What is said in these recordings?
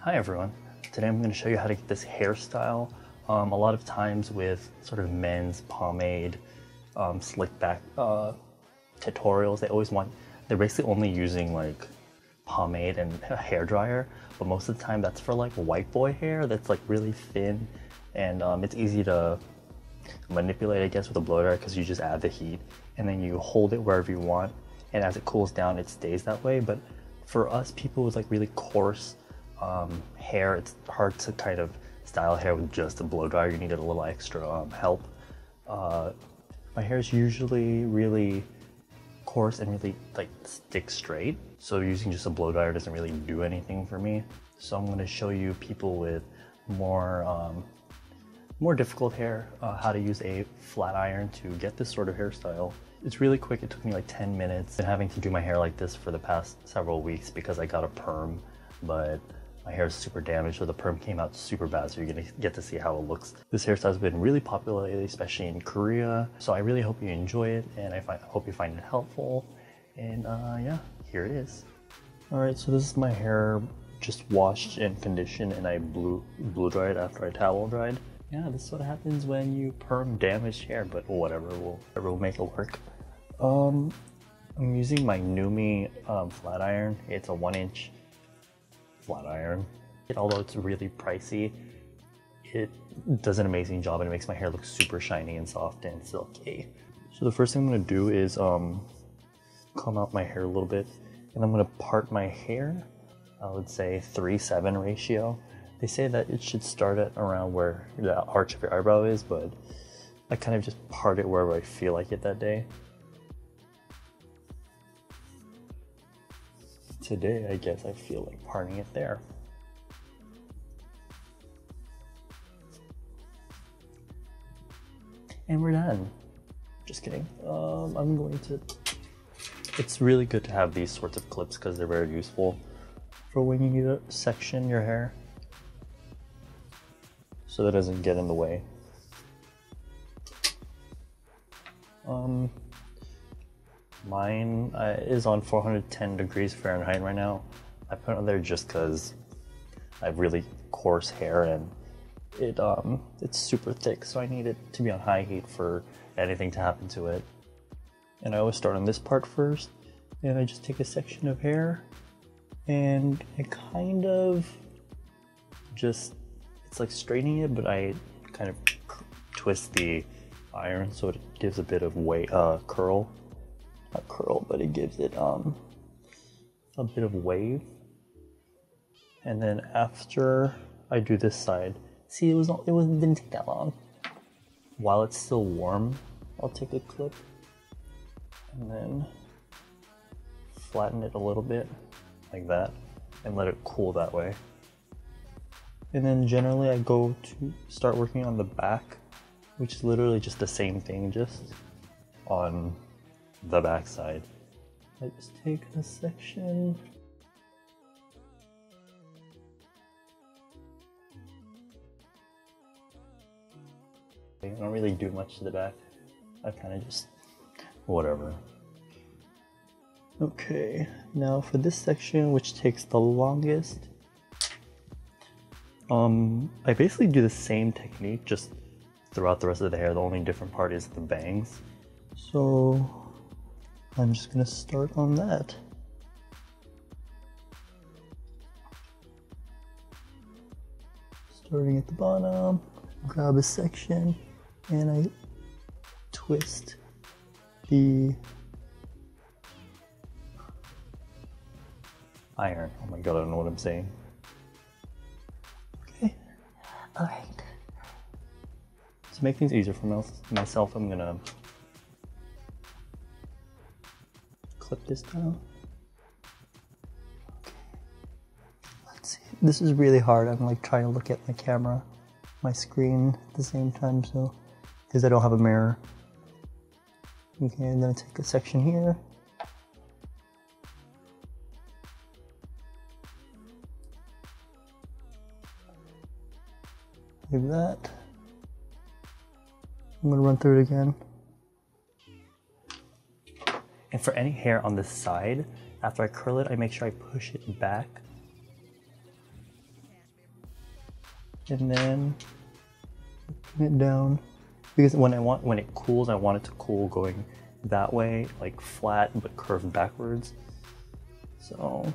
Hi everyone, today I'm going to show you how to get this hairstyle. A lot of times with sort of men's pomade, slick back tutorials, they're basically only using like pomade and a hair dryer, but most of the time that's for like white boy hair that's like really thin, and it's easy to manipulate, I guess, with a blow dryer because you just add the heat and then you hold it wherever you want, and as it cools down it stays that way. But for us people with like really coarse hair, it's hard to kind of style hair with just a blow dryer. You need a little extra help. My hair is usually really coarse and really like stick straight, so using just a blow dryer doesn't really do anything for me. So I'm going to show you people with more difficult hair how to use a flat iron to get this sort of hairstyle. It's really quick. It took me like 10 minutes. I've been having to do my hair like this for the past several weeks because I got a perm, but my hair is super damaged, so the perm came out super bad, so you're gonna get to see how it looks. This hairstyle has been really popular lately, especially in Korea, so I really hope you enjoy it, and I hope you find it helpful. And yeah, here it is. Alright, so this is my hair just washed and conditioned, and I blew dried after I towel dried. Yeah, this is what happens when you perm damaged hair, but whatever, we'll make it work. I'm using my Numi flat iron. It's a 1-inch flat iron. Although it's really pricey, it does an amazing job and it makes my hair look super shiny and soft and silky. So the first thing I'm going to do is comb out my hair a little bit, and I'm going to part my hair. I would say 3:7 ratio. They say that it should start at around where the arch of your eyebrow is, but I kind of just part it wherever I feel like it that day. Today, I guess I feel like parting it there. And we're done. Just kidding. I'm going to... It's really good to have these sorts of clips because they're very useful for when you need to section your hair so that it doesn't get in the way. Mine is on 410 degrees Fahrenheit right now. I put it on there just because I have really coarse hair and it's super thick, so I need it to be on high heat for anything to happen to it. And I always start on this part first, and I just take a section of hair and I kind of just, it's like straightening it, but I kind of twist the iron so it gives a bit of curl. Not curl, but it gives it a bit of wave. And then after I do this side, see, it didn't take that long. While it's still warm, I'll take a clip and then flatten it a little bit like that and let it cool that way. And then generally I go to start working on the back, which is literally just the same thing, just on the back side. I just take a section. I don't really do much to the back. I kind of just, whatever. Okay, now for this section, which takes the longest, I basically do the same technique just throughout the rest of the hair. The only different part is the bangs. So I'm just gonna start on that. Starting at the bottom, grab a section, and I twist the iron. Oh my god, I don't know what I'm saying. Okay, alright. To make things easier for myself, I'm gonna clip this down. Okay. Let's see. This is really hard. I'm like trying to look at my camera, my screen at the same time, so because I don't have a mirror. Okay, and then I take a section here. Like that. I'm gonna run through it again. And for any hair on the side, after I curl it, I make sure I push it back and then pin it down, because when it cools, I want it to cool going that way, like flat but curved backwards. So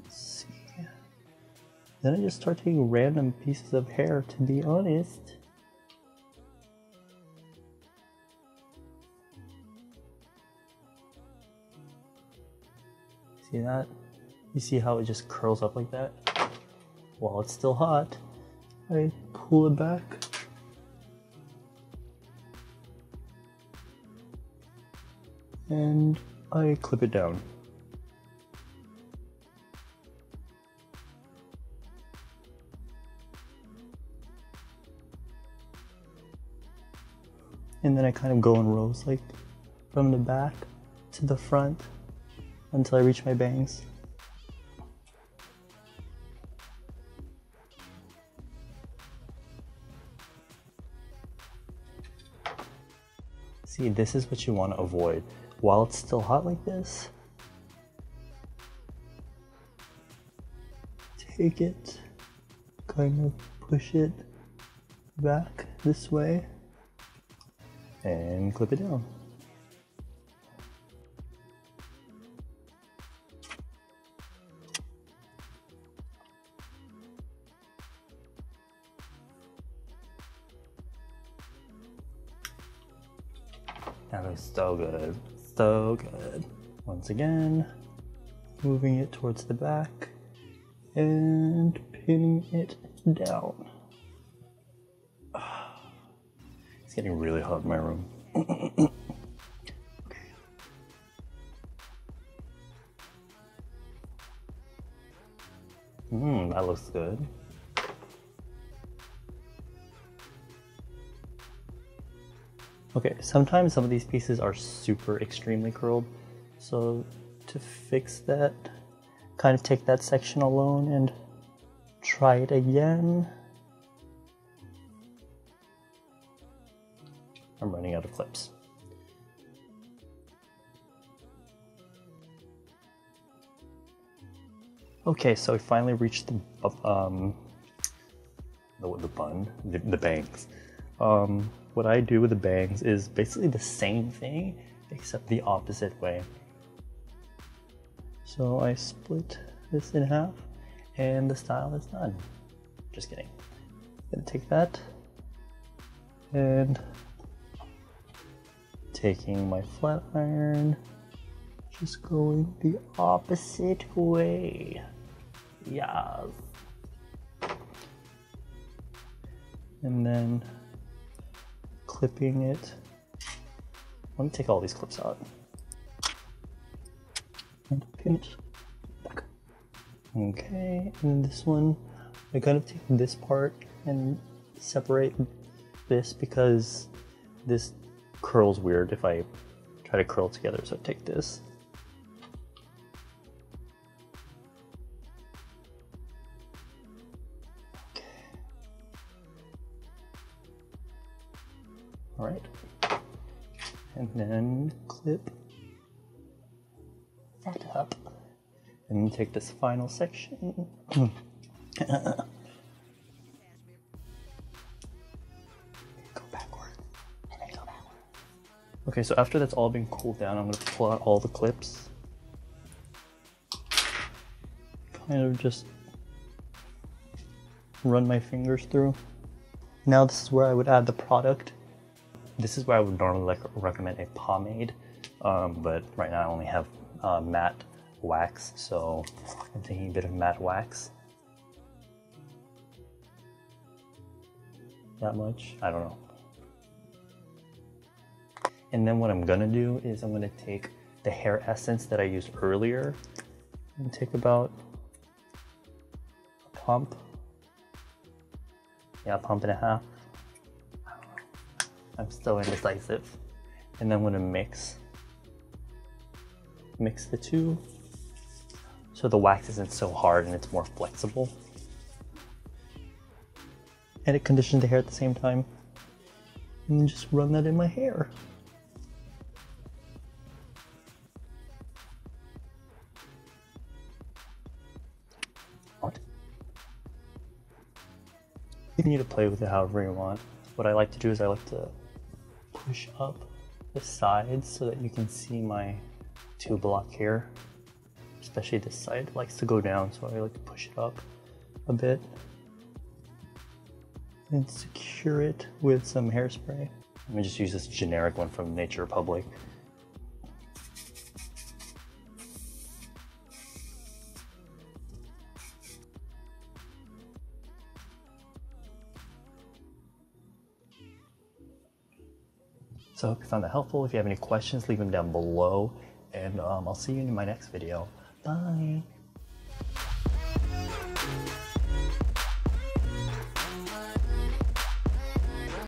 let's see. Then I just start taking random pieces of hair, to be honest. See that? You see how it just curls up like that? While it's still hot, I pull it back. And I clip it down. And then I kind of go in rows, like from the back to the front until I reach my bangs. See, this is what you want to avoid. While it's still hot like this, take it, kind of push it back this way, and clip it down. That looks so good, so good. Once again, moving it towards the back and pinning it down. It's getting really hot in my room. Okay. That looks good. Okay, sometimes some of these pieces are super extremely curled, so to fix that, kind of take that section alone and try it again. I'm running out of clips. Okay, so I finally reached the bangs. What I do with the bangs is basically the same thing, except the opposite way. So I split this in half, and the style is done. Just kidding. I'm gonna take that, and taking my flat iron, just going the opposite way. Yes. And then clipping it. Let me take all these clips out and pin it back. Okay, and this one, I kind of take this part and separate this because this curls weird if I try to curl together, so I take this. All right, and then clip that up, and then take this final section. Go backward, and then go backward. Okay, so after that's all been cooled down, I'm gonna pull out all the clips. Kind of just run my fingers through. Now this is where I would add the product. This is where I would normally recommend a pomade, but right now I only have matte wax, so I'm taking a bit of matte wax. That much? I don't know. And then what I'm gonna do is I'm gonna take the hair essence that I used earlier and take about a pump. Yeah, a pump and a half. I'm still indecisive. And then I'm gonna mix the two so the wax isn't so hard and it's more flexible. And it conditions the hair at the same time. And then just run that in my hair. continue to play with it however you want. What I like to do is I like to push up the sides so that you can see my 2 block here. Especially this side likes to go down, so I like to push it up a bit. And secure it with some hairspray. I'm gonna just use this generic one from Nature Republic. So I hope you found that helpful. If you have any questions, leave them down below, and I'll see you in my next video. Bye!